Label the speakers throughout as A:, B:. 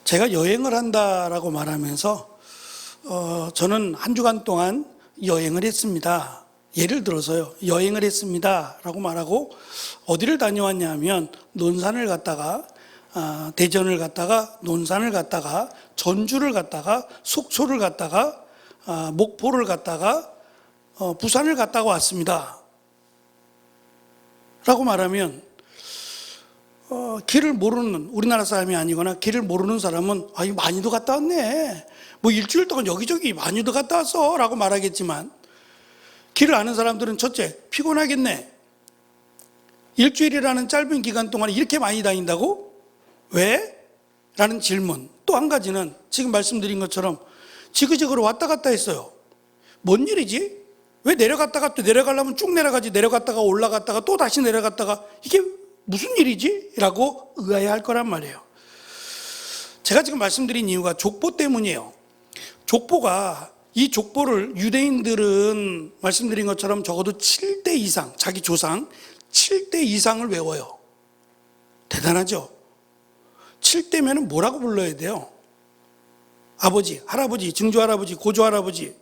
A: 제가 여행을 한다라고 말하면서 저는 한 주간 동안 여행을 했습니다. 예를 들어서요, 여행을 했습니다 라고 말하고 어디를 다녀왔냐 하면 논산을 갔다가 대전을 갔다가 논산을 갔다가 전주를 갔다가 속초를 갔다가 목포를 갔다가 부산을 갔다가 왔습니다 라고 말하면 길을 모르는 우리나라 사람이 아니거나 길을 모르는 사람은 이거 많이도 갔다 왔네, 뭐 일주일 동안 여기저기 많이도 갔다 왔어 라고 말하겠지만, 길을 아는 사람들은 첫째, 피곤하겠네, 일주일이라는 짧은 기간 동안 이렇게 많이 다닌다고? 왜? 라는 질문. 또 한 가지는 지금 말씀드린 것처럼 지그재그로 왔다 갔다 했어요. 뭔 일이지? 왜 내려갔다가 또 내려가려면 쭉 내려가지, 내려갔다가 올라갔다가 또 다시 내려갔다가 이게 무슨 일이지? 라고 의아해할 거란 말이에요. 제가 지금 말씀드린 이유가 족보 때문이에요. 이 족보를 유대인들은 말씀드린 것처럼 적어도 7대 이상, 자기 조상 7대 이상을 외워요. 대단하죠? 7대면 뭐라고 불러야 돼요? 아버지, 할아버지, 증조할아버지, 고조할아버지.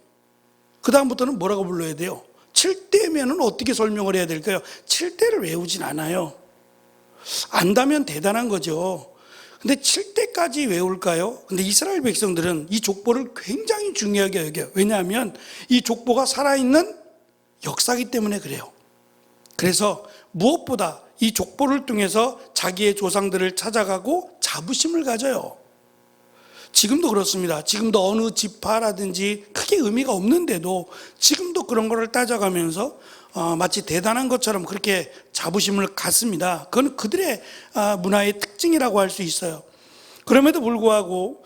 A: 그 다음부터는 뭐라고 불러야 돼요? 7대면 어떻게 설명을 해야 될까요? 7대를 외우진 않아요. 안다면 대단한 거죠. 근데 7대까지 외울까요? 근데 이스라엘 백성들은 이 족보를 굉장히 중요하게 여겨요. 왜냐하면 이 족보가 살아있는 역사이기 때문에 그래요. 그래서 무엇보다 이 족보를 통해서 자기의 조상들을 찾아가고 자부심을 가져요. 지금도 그렇습니다. 지금도 어느 지파라든지 크게 의미가 없는데도 지금도 그런 거를 따져가면서 마치 대단한 것처럼 그렇게 자부심을 갖습니다. 그건 그들의 문화의 특징이라고 할 수 있어요. 그럼에도 불구하고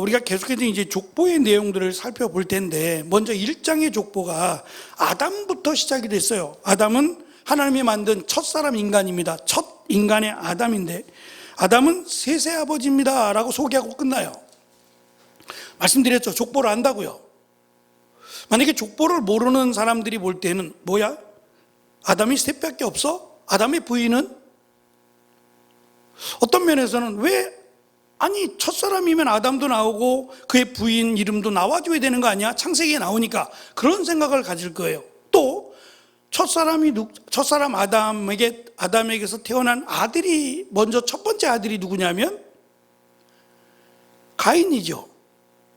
A: 우리가 계속해서 이제 족보의 내용들을 살펴볼 텐데, 먼저 1장의 족보가 아담부터 시작이 됐어요. 아담은 하나님이 만든 첫사람 인간입니다. 첫 인간의 아담인데, 아담은 셋의 아버지입니다 라고 소개하고 끝나요. 말씀드렸죠. 족보를 안다고요. 만약에 족보를 모르는 사람들이 볼 때는 뭐야? 아담이 셋밖에 없어? 아담의 부인은? 어떤 면에서는 첫사람이면 아담도 나오고 그의 부인 이름도 나와줘야 되는 거 아니야? 창세기에 나오니까. 그런 생각을 가질 거예요. 또 첫사람 아담에게서 태어난 아들이, 먼저 첫 번째 아들이 누구냐면 가인이죠.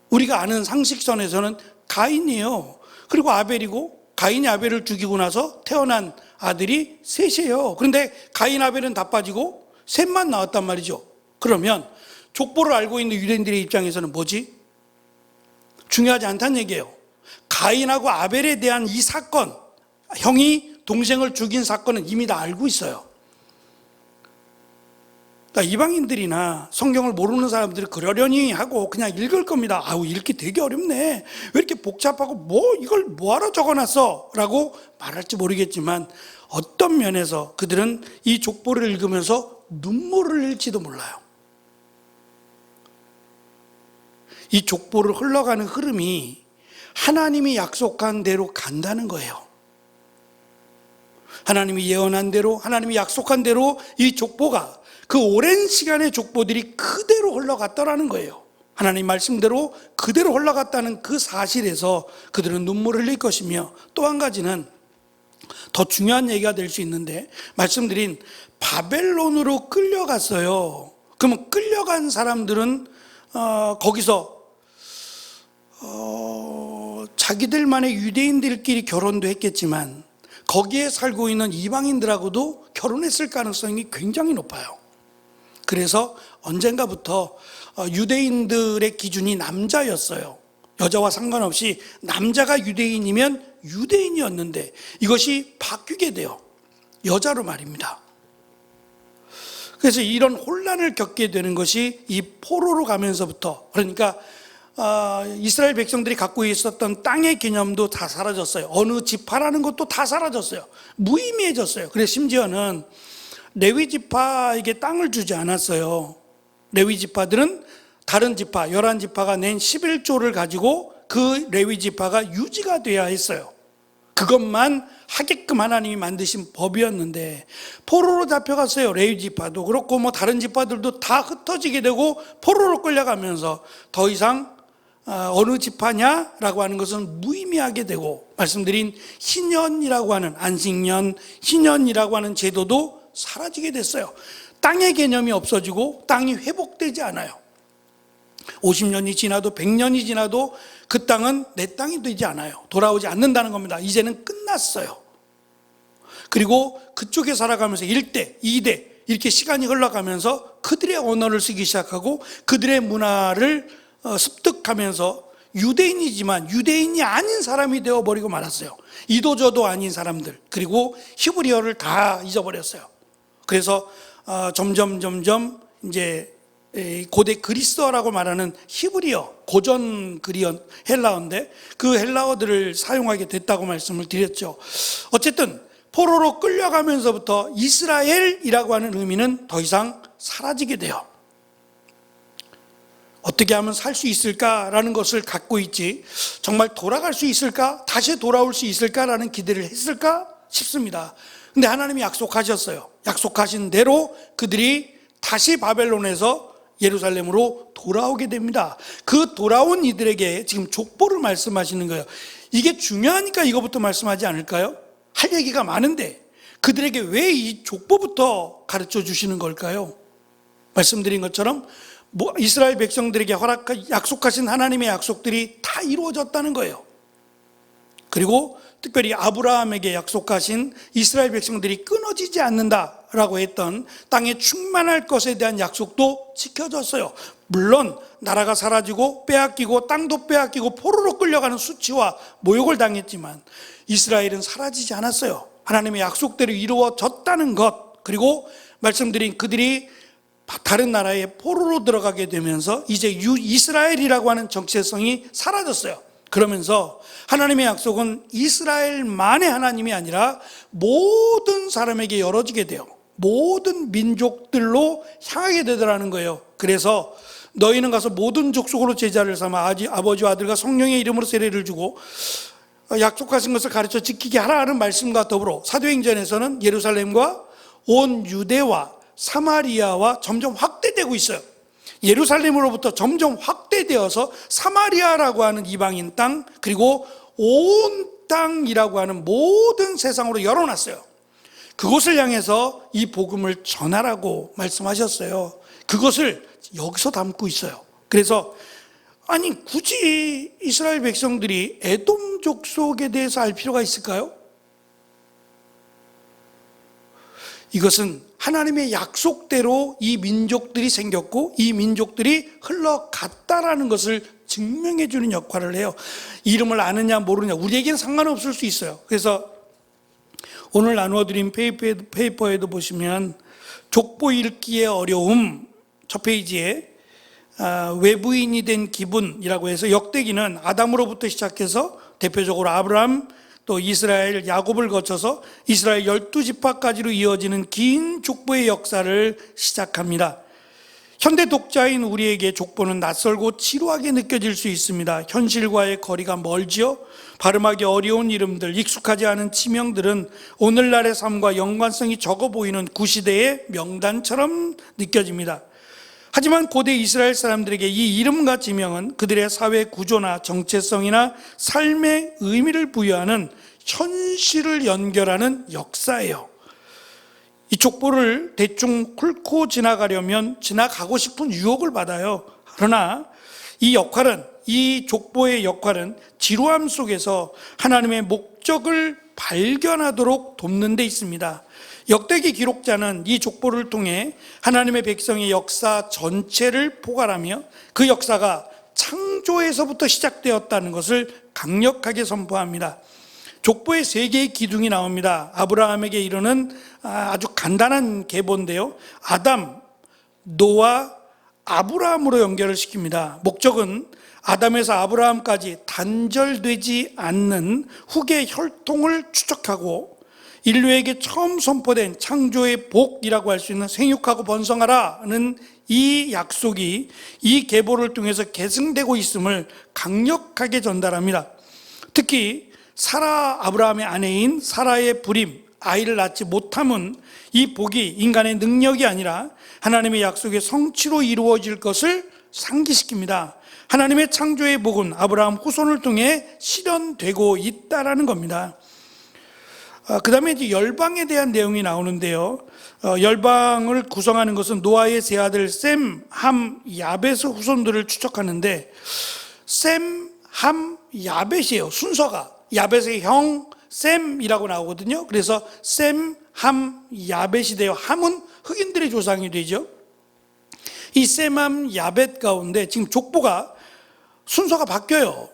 A: 우리가 아는 상식선에서는 가인이에요. 그리고 아벨이고, 가인이 아벨을 죽이고 나서 태어난 아들이 셋이에요. 그런데 가인 아벨은 다 빠지고 셋만 나왔단 말이죠. 그러면 족보를 알고 있는 유대인들의 입장에서는 뭐지? 중요하지 않다는 얘기예요. 가인하고 아벨에 대한 이 사건, 형이 동생을 죽인 사건은 이미 다 알고 있어요. 그러니까 이방인들이나 성경을 모르는 사람들이 그러려니 하고 그냥 읽을 겁니다. 읽기 되게 어렵네, 왜 이렇게 복잡하고 이걸 뭐하러 적어놨어? 라고 말할지 모르겠지만, 어떤 면에서 그들은 이 족보를 읽으면서 눈물을 흘릴지도 몰라요. 이 족보를 흘러가는 흐름이 하나님이 약속한 대로 간다는 거예요. 하나님이 예언한 대로, 하나님이 약속한 대로 이 족보가, 그 오랜 시간의 족보들이 그대로 흘러갔다라는 거예요. 하나님 말씀대로 그대로 흘러갔다는 그 사실에서 그들은 눈물을 흘릴 것이며, 또 한 가지는 더 중요한 얘기가 될 수 있는데, 말씀드린 바벨론으로 끌려갔어요. 그러면 끌려간 사람들은 거기서 자기들만의 유대인들끼리 결혼도 했겠지만 거기에 살고 있는 이방인들하고도 결혼했을 가능성이 굉장히 높아요. 그래서 언젠가부터 유대인들의 기준이 남자였어요. 여자와 상관없이 남자가 유대인이면 유대인이었는데 이것이 바뀌게 돼요. 여자로 말입니다. 그래서 이런 혼란을 겪게 되는 것이 이 포로로 가면서부터, 그러니까 이스라엘 백성들이 갖고 있었던 땅의 개념도 다 사라졌어요. 어느 지파라는 것도 다 사라졌어요. 무의미해졌어요. 그래서 심지어는 레위 지파에게 땅을 주지 않았어요. 레위 지파들은 다른 지파, 11지파가 낸 11조를 가지고 그 레위 지파가 유지가 돼야 했어요. 그것만 하게끔 하나님이 만드신 법이었는데 포로로 잡혀갔어요. 레위 지파도 그렇고 뭐 다른 지파들도 다 흩어지게 되고 포로로 끌려가면서 더 이상 어느 지파냐라고 하는 것은 무의미하게 되고, 말씀드린 희년이라고 하는 안식년, 희년이라고 하는 제도도 사라지게 됐어요. 땅의 개념이 없어지고 땅이 회복되지 않아요. 50년이 지나도 100년이 지나도 그 땅은 내 땅이 되지 않아요. 돌아오지 않는다는 겁니다. 이제는 끝났어요. 그리고 그쪽에 살아가면서 1대, 2대 이렇게 시간이 흘러가면서 그들의 언어를 쓰기 시작하고 그들의 문화를 습득하면서 유대인이지만 유대인이 아닌 사람이 되어버리고 말았어요. 이도저도 아닌 사람들, 그리고 히브리어를 다 잊어버렸어요. 그래서 점점 이제 고대 그리스어라고 말하는 히브리어, 고전 그리어 헬라어인데 그 헬라어들을 사용하게 됐다고 말씀을 드렸죠. 어쨌든 포로로 끌려가면서부터 이스라엘이라고 하는 의미는 더 이상 사라지게 돼요. 어떻게 하면 살 수 있을까라는 것을 갖고 있지, 정말 돌아갈 수 있을까? 다시 돌아올 수 있을까라는 기대를 했을까 싶습니다. 근데 하나님이 약속하셨어요. 약속하신 대로 그들이 다시 바벨론에서 예루살렘으로 돌아오게 됩니다. 그 돌아온 이들에게 지금 족보를 말씀하시는 거예요. 이게 중요하니까 이거부터 말씀하지 않을까요? 할 얘기가 많은데 그들에게 왜 이 족보부터 가르쳐 주시는 걸까요? 말씀드린 것처럼 이스라엘 백성들에게 약속하신 하나님의 약속들이 다 이루어졌다는 거예요. 그리고 특별히 아브라함에게 약속하신 이스라엘 백성들이 끊어지지 않는다라고 했던 땅에 충만할 것에 대한 약속도 지켜졌어요. 물론 나라가 사라지고 빼앗기고 땅도 빼앗기고 포로로 끌려가는 수치와 모욕을 당했지만 이스라엘은 사라지지 않았어요. 하나님의 약속대로 이루어졌다는 것, 그리고 말씀드린 그들이 다른 나라에 포로로 들어가게 되면서 이제 이스라엘이라고 하는 정체성이 사라졌어요. 그러면서 하나님의 약속은 이스라엘만의 하나님이 아니라 모든 사람에게 열어지게 돼요. 모든 민족들로 향하게 되더라는 거예요. 그래서 너희는 가서 모든 족속으로 제자를 삼아 아버지와 아들과 성령의 이름으로 세례를 주고 약속하신 것을 가르쳐 지키게 하라는 말씀과 더불어 사도행전에서는 예루살렘과 온 유대와 사마리아와 점점 확대되고 있어요. 예루살렘으로부터 점점 확대되어서 사마리아라고 하는 이방인 땅, 그리고 온 땅이라고 하는 모든 세상으로 열어놨어요. 그곳을 향해서 이 복음을 전하라고 말씀하셨어요. 그것을 여기서 담고 있어요. 그래서 아니 굳이 이스라엘 백성들이 에돔 족속에 대해서 알 필요가 있을까요? 이것은 하나님의 약속대로 이 민족들이 생겼고 이 민족들이 흘러갔다라는 것을 증명해 주는 역할을 해요. 이름을 아느냐 모르느냐 우리에게는 상관없을 수 있어요. 그래서 오늘 나누어드린 페이퍼에도 보시면 족보 읽기의 어려움 첫 페이지에 외부인이 된 기분이라고 해서 역대기는 아담으로부터 시작해서 대표적으로 아브라함, 또 이스라엘 야곱을 거쳐서 이스라엘 12지파까지로 이어지는 긴 족보의 역사를 시작합니다. 현대 독자인 우리에게 족보는 낯설고 지루하게 느껴질 수 있습니다. 현실과의 거리가 멀지요. 발음하기 어려운 이름들, 익숙하지 않은 지명들은 오늘날의 삶과 연관성이 적어 보이는 구시대의 명단처럼 느껴집니다. 하지만 고대 이스라엘 사람들에게 이 이름과 지명은 그들의 사회 구조나 정체성이나 삶의 의미를 부여하는 현실을 연결하는 역사예요. 이 족보를 대충 훑고 지나가려면 지나가고 싶은 유혹을 받아요. 그러나 이 족보의 역할은 지루함 속에서 하나님의 목적을 발견하도록 돕는 데 있습니다. 역대기 기록자는 이 족보를 통해 하나님의 백성의 역사 전체를 포괄하며 그 역사가 창조에서부터 시작되었다는 것을 강력하게 선포합니다. 족보에 3개의 기둥이 나옵니다. 아브라함에게 이르는 아주 간단한 계보인데요. 아담, 노아, 아브라함으로 연결을 시킵니다. 목적은 아담에서 아브라함까지 단절되지 않는 후계 혈통을 추적하고 인류에게 처음 선포된 창조의 복이라고 할 수 있는 생육하고 번성하라는 이 약속이 이 계보를 통해서 계승되고 있음을 강력하게 전달합니다. 특히 아브라함의 아내인 사라의 불임, 아이를 낳지 못함은 이 복이 인간의 능력이 아니라 하나님의 약속의 성취로 이루어질 것을 상기시킵니다. 하나님의 창조의 복은 아브라함 후손을 통해 실현되고 있다라는 겁니다. 그 다음에 이제 열방에 대한 내용이 나오는데요. 열방을 구성하는 것은 노아의 세 아들 셈, 함, 야벳의 후손들을 추측하는데, 셈, 함, 야벳이에요. 순서가 야벳의 형 셈이라고 나오거든요. 그래서 셈, 함, 야벳이 돼요. 함은 흑인들의 조상이 되죠. 이 셈, 함, 야벳 가운데 지금 족보가 순서가 바뀌어요.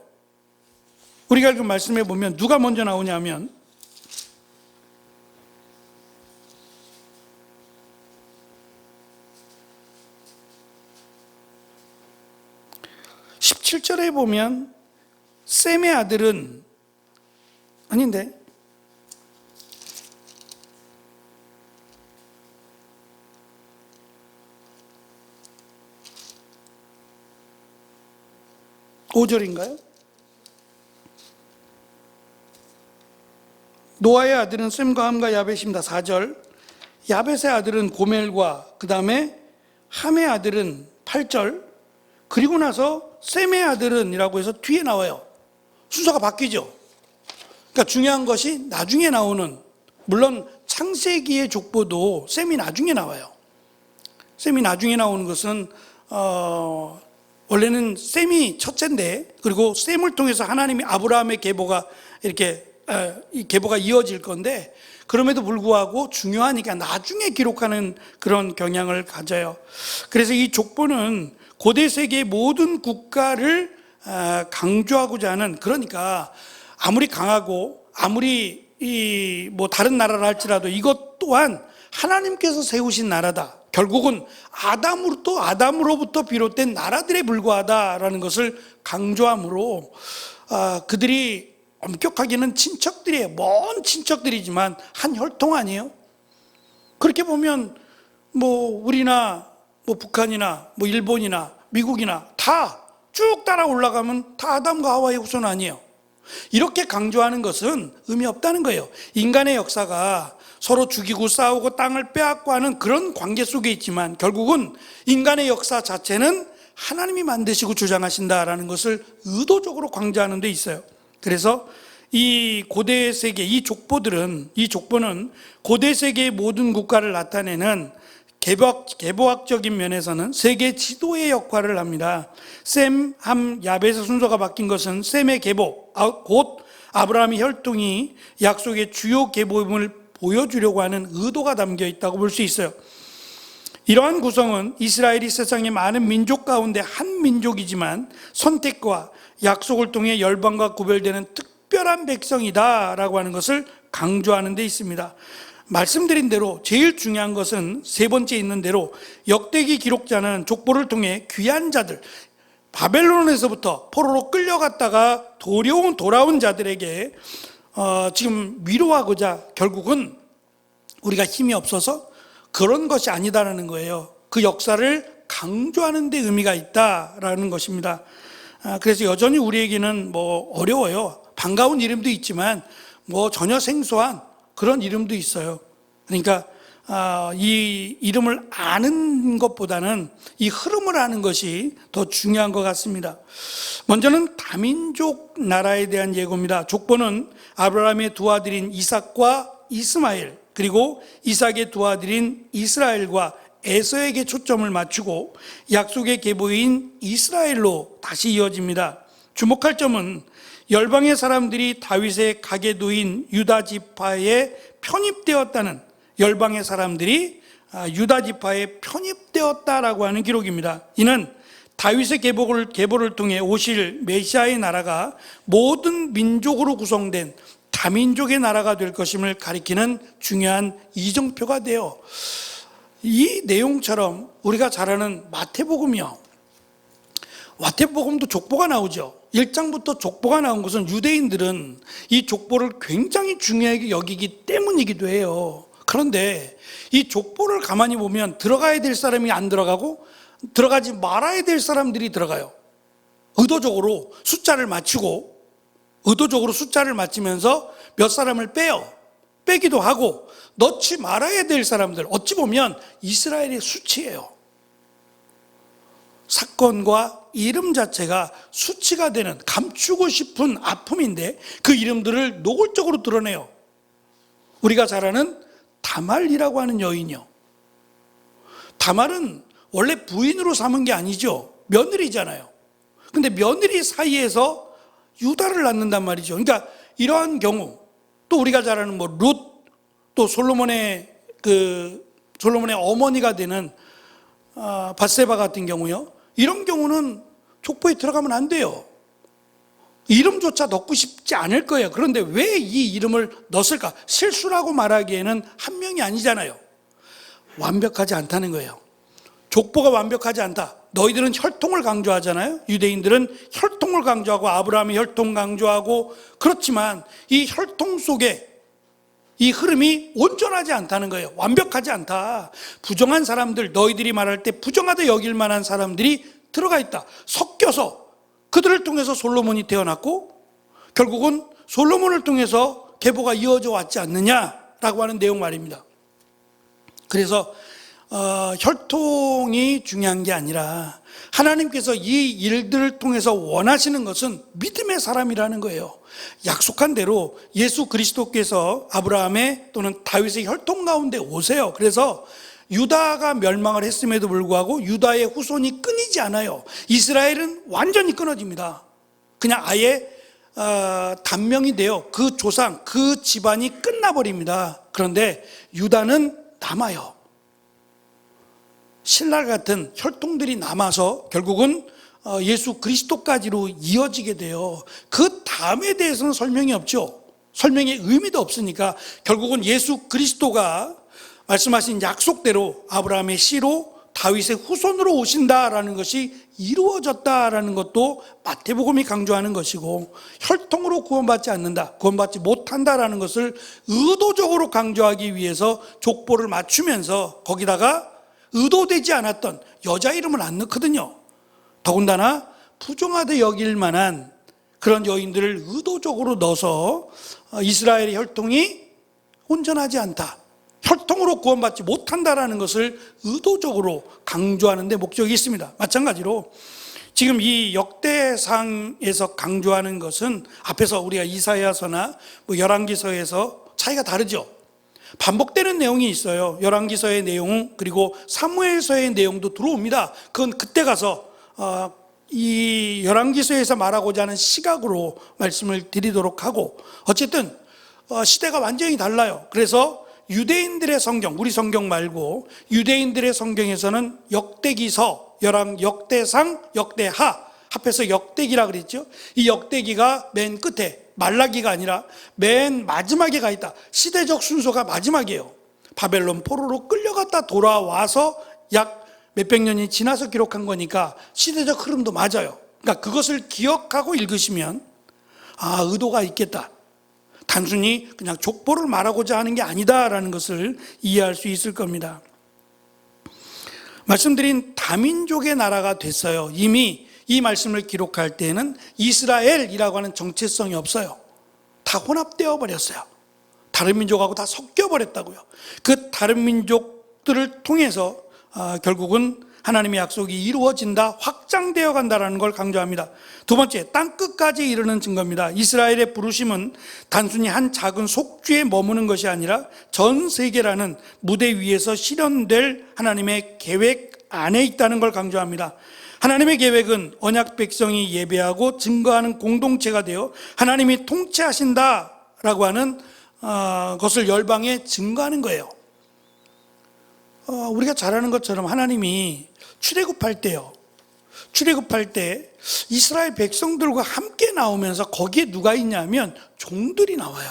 A: 우리가 읽은 말씀에 보면 누가 먼저 나오냐면 17절에 보면 셈의 아들은 아닌데 5절인가요? 노아의 아들은 셈과 함과 야벳입니다. 4절. 야벳의 아들은 고멜과 그 다음에 함의 아들은 8절. 그리고 나서 셈의 아들은 이라고 해서 뒤에 나와요. 순서가 바뀌죠. 그러니까 중요한 것이 나중에 나오는, 물론 창세기의 족보도 셈이 나중에 나와요. 셈이 나중에 나오는 것은 원래는 셈이 첫째인데, 그리고 셈을 통해서 하나님이 아브라함의 계보가 이렇게 이 계보가 이어질 건데, 그럼에도 불구하고 중요하니까 나중에 기록하는 그런 경향을 가져요. 그래서 이 족보는 고대 세계의 모든 국가를 강조하고자 하는, 그러니까 아무리 강하고 아무리 뭐 다른 나라를 할지라도 이것 또한 하나님께서 세우신 나라다. 결국은 아담으로부터 비롯된 나라들에 불과하다라는 것을 강조함으로 그들이 엄격하게는 친척들이에요. 먼 친척들이지만 한 혈통 아니에요? 그렇게 보면 뭐 우리나 뭐 북한이나 뭐 일본이나 미국이나 다 쭉 따라 올라가면 다 아담과 하와의 후손 아니에요? 이렇게 강조하는 것은 의미 없다는 거예요. 인간의 역사가 서로 죽이고 싸우고 땅을 빼앗고 하는 그런 관계 속에 있지만 결국은 인간의 역사 자체는 하나님이 만드시고 주장하신다라는 것을 의도적으로 강조하는 데 있어요. 그래서 이 고대 세계, 이 족보는 고대 세계의 모든 국가를 나타내는 계보학적인 면에서는 세계 지도의 역할을 합니다. 셈, 함, 야벳의 순서가 바뀐 것은 셈의 계보, 곧 아브라함의 혈통이 약속의 주요 계보임을 보여주려고 하는 의도가 담겨 있다고 볼 수 있어요. 이러한 구성은 이스라엘이 세상의 많은 민족 가운데 한 민족이지만 선택과 약속을 통해 열방과 구별되는 특별한 백성이다라고 하는 것을 강조하는 데 있습니다. 말씀드린 대로 제일 중요한 것은 세 번째 있는 대로 역대기 기록자는 족보를 통해 귀한 자들, 바벨론에서부터 포로로 끌려갔다가 돌아온 자들에게 지금 위로하고자 결국은 우리가 힘이 없어서 그런 것이 아니다라는 거예요. 그 역사를 강조하는 데 의미가 있다라는 것입니다. 그래서 여전히 우리에게는 뭐 어려워요. 반가운 이름도 있지만 뭐 전혀 생소한 그런 이름도 있어요. 그러니까 이 이름을 아는 것보다는 이 흐름을 아는 것이 더 중요한 것 같습니다. 먼저는 다민족 나라에 대한 예고입니다. 족보는 아브라함의 두 아들인 이삭과 이스마엘, 그리고 이삭의 두 아들인 이스라엘과 에서에게 초점을 맞추고 약속의 계보인 이스라엘로 다시 이어집니다. 주목할 점은 열방의 사람들이 다윗의 가계도인 유다 지파에 편입되었다는, 열방의 사람들이 유다 지파에 편입되었다라고 하는 기록입니다. 이는 다윗의 계보를 통해 오실 메시아의 나라가 모든 민족으로 구성된 다민족의 나라가 될 것임을 가리키는 중요한 이정표가 되어, 이 내용처럼 우리가 잘 아는 마태복음이요, 마태복음도 족보가 나오죠. 1장부터 족보가 나온 것은 유대인들은 이 족보를 굉장히 중요하게 여기기 때문이기도 해요. 그런데 이 족보를 가만히 보면 들어가야 될 사람이 안 들어가고 들어가지 말아야 될 사람들이 들어가요. 의도적으로 숫자를 맞추고 의도적으로 숫자를 맞추면서 몇 사람을 빼기도 하고 넣지 말아야 될 사람들, 어찌 보면 이스라엘의 수치예요. 사건과 이름 자체가 수치가 되는, 감추고 싶은 아픔인데 그 이름들을 노골적으로 드러내요. 우리가 잘 아는 다말이라고 하는 여인이요. 다말은 원래 부인으로 삼은 게 아니죠. 며느리잖아요. 근데 며느리 사이에서 유다를 낳는단 말이죠. 그러니까 이러한 경우, 또 우리가 잘 아는 룻, 또 솔로몬의 어머니가 되는 밧세바 같은 경우요. 이런 경우는 족보에 들어가면 안 돼요. 이름조차 넣고 싶지 않을 거예요. 그런데 왜 이 이름을 넣었을까? 실수라고 말하기에는 한 명이 아니잖아요. 완벽하지 않다는 거예요. 족보가 완벽하지 않다. 너희들은 혈통을 강조하잖아요. 유대인들은 혈통을 강조하고 아브라함의 혈통 강조하고, 그렇지만 이 혈통 속에 이 흐름이 온전하지 않다는 거예요. 완벽하지 않다. 부정한 사람들, 너희들이 말할 때 부정하다 여길 만한 사람들이 들어가 있다. 섞여서 그들을 통해서 솔로몬이 태어났고 결국은 솔로몬을 통해서 계보가 이어져 왔지 않느냐라고 하는 내용 말입니다. 그래서 혈통이 중요한 게 아니라 하나님께서 이 일들을 통해서 원하시는 것은 믿음의 사람이라는 거예요. 약속한 대로 예수 그리스도께서 아브라함의 또는 다윗의 혈통 가운데 오세요. 그래서 유다가 멸망을 했음에도 불구하고 유다의 후손이 끊이지 않아요. 이스라엘은 완전히 끊어집니다. 그냥 아예 단명이 되어 그 조상, 그 집안이 끝나버립니다. 그런데 유다는 남아요. 신라 같은 혈통들이 남아서 결국은 예수 그리스도까지로 이어지게 돼요. 그 다음에 대해서는 설명이 없죠. 설명의 의미도 없으니까 결국은 예수 그리스도가 말씀하신 약속대로 아브라함의 씨로 다윗의 후손으로 오신다라는 것이 이루어졌다라는 것도 마태복음이 강조하는 것이고, 혈통으로 구원받지 않는다, 구원받지 못한다라는 것을 의도적으로 강조하기 위해서 족보를 맞추면서 거기다가 의도되지 않았던 여자 이름을 안 넣거든요. 더군다나 부정하다 여길 만한 그런 여인들을 의도적으로 넣어서 이스라엘의 혈통이 온전하지 않다, 혈통으로 구원받지 못한다라는 것을 의도적으로 강조하는 데 목적이 있습니다. 마찬가지로 지금 이 역대상에서 강조하는 것은 앞에서 우리가 이사야서나 열왕기서에서 차이가 다르죠. 반복되는 내용이 있어요. 열왕기서의 내용, 그리고 사무엘서의 내용도 들어옵니다. 그건 그때 가서 이 열왕기서에서 말하고자 하는 시각으로 말씀을 드리도록 하고, 어쨌든 시대가 완전히 달라요. 그래서 유대인들의 성경, 우리 성경 말고 유대인들의 성경에서는 역대기서, 역대상, 역대하 합해서 역대기라 그랬죠. 이 역대기가 맨 끝에, 말라기가 아니라 맨 마지막에 가 있다. 시대적 순서가 마지막이에요. 바벨론 포로로 끌려갔다 돌아와서 약 몇백 년이 지나서 기록한 거니까 시대적 흐름도 맞아요. 그러니까 그것을 기억하고 읽으시면 의도가 있겠다, 단순히 그냥 족보를 말하고자 하는 게 아니다라는 것을 이해할 수 있을 겁니다. 말씀드린 다민족의 나라가 됐어요. 이미 이 말씀을 기록할 때는 이스라엘이라고 하는 정체성이 없어요. 다 혼합되어 버렸어요. 다른 민족하고 다 섞여 버렸다고요. 그 다른 민족들을 통해서 결국은 하나님의 약속이 이루어진다, 확장되어 간다는 걸 강조합니다. 두 번째, 땅끝까지 이르는 증거입니다. 이스라엘의 부르심은 단순히 한 작은 속주에 머무는 것이 아니라 전 세계라는 무대 위에서 실현될 하나님의 계획 안에 있다는 걸 강조합니다. 하나님의 계획은 언약 백성이 예배하고 증거하는 공동체가 되어 하나님이 통치하신다라고 하는 것을 열방에 증거하는 거예요. 우리가 잘 아는 것처럼 하나님이 출애굽할 때요, 출애굽할 때 이스라엘 백성들과 함께 나오면서 거기에 누가 있냐면 종들이 나와요.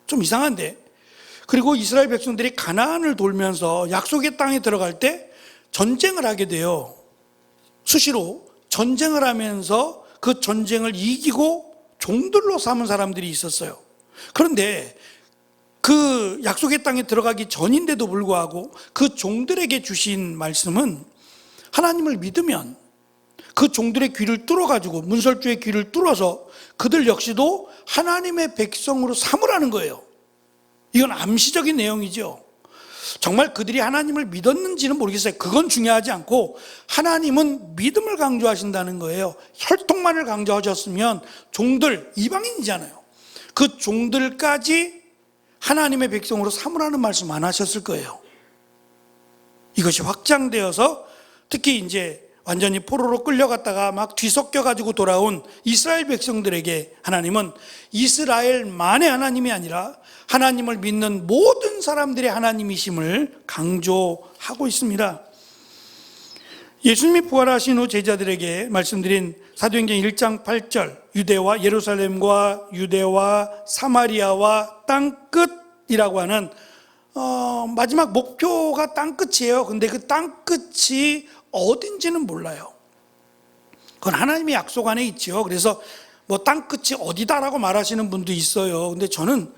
A: 좀 이상한데. 그리고 이스라엘 백성들이 가나안을 돌면서 약속의 땅에 들어갈 때 전쟁을 하게 돼요. 수시로 전쟁을 하면서 그 전쟁을 이기고 종들로 삼은 사람들이 있었어요. 그런데 그 약속의 땅에 들어가기 전인데도 불구하고 그 종들에게 주신 말씀은 하나님을 믿으면 그 종들의 귀를 뚫어가지고 문설주의 귀를 뚫어서 그들 역시도 하나님의 백성으로 삼으라는 거예요. 이건 암시적인 내용이죠. 정말 그들이 하나님을 믿었는지는 모르겠어요. 그건 중요하지 않고 하나님은 믿음을 강조하신다는 거예요. 혈통만을 강조하셨으면 종들, 이방인이잖아요. 그 종들까지 하나님의 백성으로 삼으라는 말씀 안 하셨을 거예요. 이것이 확장되어서 특히 이제 완전히 포로로 끌려갔다가 막 뒤섞여가지고 돌아온 이스라엘 백성들에게 하나님은 이스라엘만의 하나님이 아니라 하나님을 믿는 모든 사람들의 하나님이심을 강조하고 있습니다. 예수님이 부활하신 후 제자들에게 말씀드린 사도행전 1장 8절 유대와 예루살렘과 유대와 사마리아와 땅끝이라고 하는 마지막 목표가 땅끝이에요. 근데 그 땅끝이 어딘지는 몰라요. 그건 하나님의 약속 안에 있죠. 그래서 뭐 땅끝이 어디다라고 말하시는 분도 있어요. 근데 저는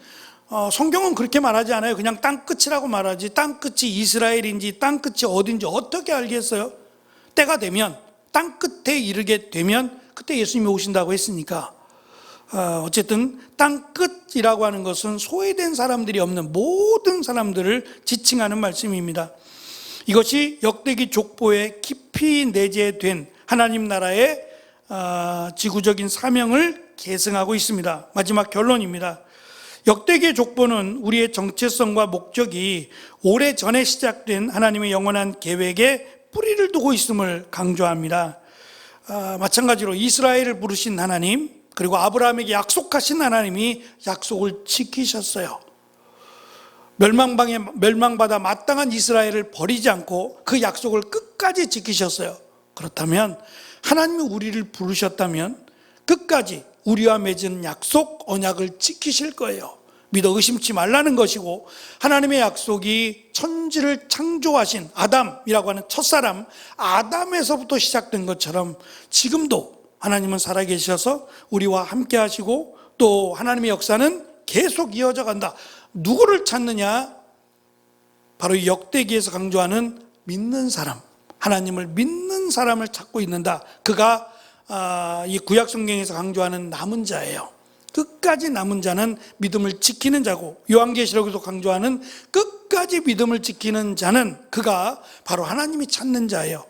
A: 성경은 그렇게 말하지 않아요. 그냥 땅끝이라고 말하지 땅끝이 이스라엘인지 땅끝이 어딘지 어떻게 알겠어요? 때가 되면 땅끝에 이르게 되면 그때 예수님이 오신다고 했으니까 어쨌든 땅끝이라고 하는 것은 소외된 사람들이 없는 모든 사람들을 지칭하는 말씀입니다. 이것이 역대기 족보에 깊이 내재된 하나님 나라의 지구적인 사명을 계승하고 있습니다. 마지막 결론입니다. 역대기 족보는 우리의 정체성과 목적이 오래전에 시작된 하나님의 영원한 계획에 뿌리를 두고 있음을 강조합니다. 마찬가지로 이스라엘을 부르신 하나님, 그리고 아브라함에게 약속하신 하나님이 약속을 지키셨어요. 멸망받아 마땅한 이스라엘을 버리지 않고 그 약속을 끝까지 지키셨어요. 그렇다면 하나님이 우리를 부르셨다면 끝까지 우리와 맺은 약속, 언약을 지키실 거예요. 믿어 의심치 말라는 것이고, 하나님의 약속이 천지를 창조하신 아담이라고 하는 첫사람 아담에서부터 시작된 것처럼 지금도 하나님은 살아계셔서 우리와 함께 하시고, 또 하나님의 역사는 계속 이어져 간다. 누구를 찾느냐? 바로 이 역대기에서 강조하는 믿는 사람, 하나님을 믿는 사람을 찾고 있는다. 그가 이 구약 성경에서 강조하는 남은 자예요. 끝까지 남은 자는 믿음을 지키는 자고, 요한계시록에서 강조하는 끝까지 믿음을 지키는 자는 그가 바로 하나님이 찾는 자예요.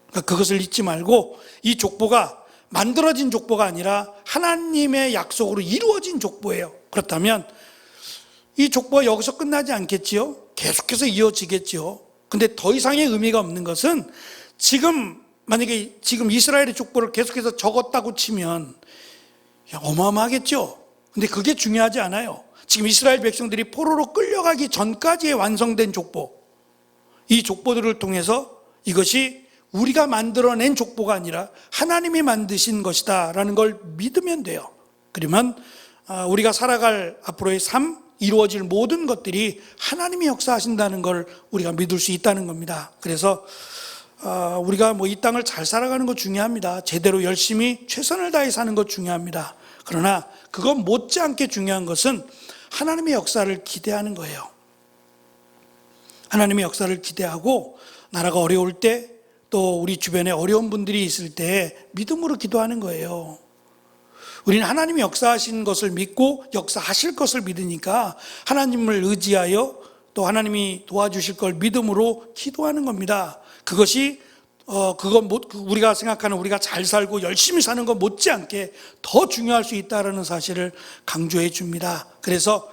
A: 그러니까 그것을 잊지 말고, 이 족보가 만들어진 족보가 아니라 하나님의 약속으로 이루어진 족보예요. 그렇다면 이 족보가 여기서 끝나지 않겠지요? 계속해서 이어지겠지요. 근데 더 이상의 의미가 없는 것은 만약에 지금 이스라엘의 족보를 계속해서 적었다고 치면 어마어마하겠죠. 근데 그게 중요하지 않아요. 지금 이스라엘 백성들이 포로로 끌려가기 전까지의 완성된 족보, 이 족보들을 통해서 이것이 우리가 만들어낸 족보가 아니라 하나님이 만드신 것이다 라는 걸 믿으면 돼요. 그러면 우리가 살아갈 앞으로의 삶, 이루어질 모든 것들이 하나님이 역사하신다는 걸 우리가 믿을 수 있다는 겁니다. 그래서 우리가 이 땅을 잘 살아가는 것 중요합니다. 제대로 열심히 최선을 다해 사는 것 중요합니다. 그러나 그건 못지않게 중요한 것은 하나님의 역사를 기대하는 거예요. 하나님의 역사를 기대하고, 나라가 어려울 때, 또 우리 주변에 어려운 분들이 있을 때 믿음으로 기도하는 거예요. 우리는 하나님이 역사하신 것을 믿고 역사하실 것을 믿으니까 하나님을 의지하여 또 하나님이 도와주실 걸 믿음으로 기도하는 겁니다. 그것이 우리가 생각하는 우리가 잘 살고 열심히 사는 것 못지않게 더 중요할 수 있다는 사실을 강조해 줍니다. 그래서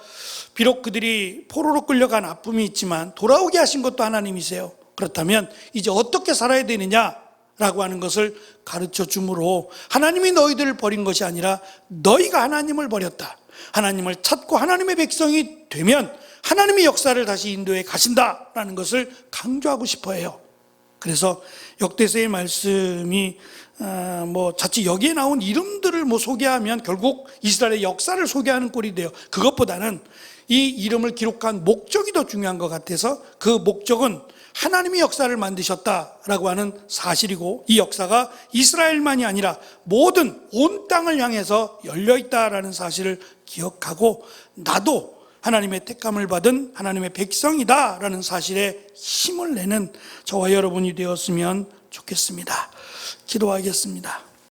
A: 비록 그들이 포로로 끌려간 아픔이 있지만 돌아오게 하신 것도 하나님이세요. 그렇다면 이제 어떻게 살아야 되느냐라고 하는 것을 가르쳐 주므로, 하나님이 너희들을 버린 것이 아니라 너희가 하나님을 버렸다. 하나님을 찾고 하나님의 백성이 되면 하나님의 역사를 다시 인도해 가신다라는 것을 강조하고 싶어 해요. 그래서 역대서의 말씀이 자칫 여기에 나온 이름들을 소개하면 결국 이스라엘의 역사를 소개하는 꼴이 돼요. 그것보다는 이 이름을 기록한 목적이 더 중요한 것 같아서, 그 목적은 하나님이 역사를 만드셨다라고 하는 사실이고, 이 역사가 이스라엘만이 아니라 모든 온 땅을 향해서 열려있다라는 사실을 기억하고, 나도 하나님의 택함을 받은 하나님의 백성이다라는 사실에 힘을 내는 저와 여러분이 되었으면 좋겠습니다. 기도하겠습니다.